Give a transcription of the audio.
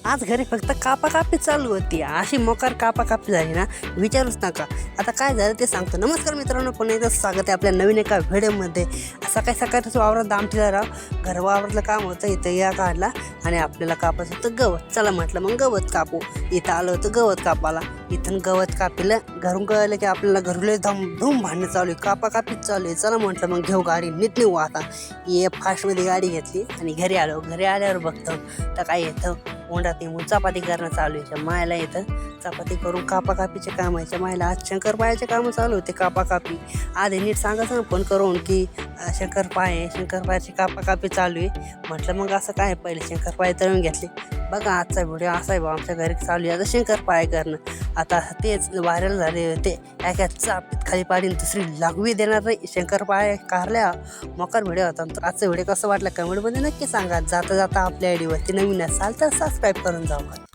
आज घरी फक्त कापाकापी चालू होती. अशी मोकार कापाकापी झाली ना, विचारूच नका. आता काय झालं ते सांगतो. नमस्कार मित्रांनो, पुन्हा एकदा स्वागत आहे आपल्या नवीन एका व्हिडिओमध्ये. सकाळी सकाळी तसं वावरात दामटीला राव घर वावरातलं काम होतं. इथं या काढला आणि आपल्याला कापायचं होतं गवत. चला म्हटलं मग गवत कापू. इथं आलं होतं गवत कापाला. इथून गवत कापलं, घरून कळलं की आपल्याला घरले धूम भांडणं चालू आहे, कापाकापीच चालू आहे. चला म्हटलं मग घेऊ गाडी, नीट नेऊ आता. ये फास्टमध्ये गाडी घेतली आणि घरी आलो. घरी आल्यावर बघतो तर काय येतं, ओंडात येऊन चपाती करणं चालू आहे. मायला येतं चपाती करून कापाकापीचे काम व्हायच्या. मायला आज शंकरपाळ्याचे कामं चालू होते. कापाकापी आधी नीट सांगायचं ना फोन करून की शंकरपाळ्याची कापाकापी चालू आहे. म्हटलं मग असं काय, पहिले शंकरपाळे तळून घेतले. बघा आजचा व्हिडिओ असा आहे बा, आमच्या घरी चालू आहे आता शंकरपाळे करणं. आता तेच व्हायरल झाले होते. एका चापीत खाली पाडीन दुसरी लागवी देणार नाही. शंकरपाळे कारल्या मोकार व्हिडिओ होता. आजचा व्हिडिओ कसं वाटला कमेंटमध्ये नक्की सांगा. जाता जाता आपल्या आयडीवरती नवीन असाल तर सबस्क्राईब करून जाऊ.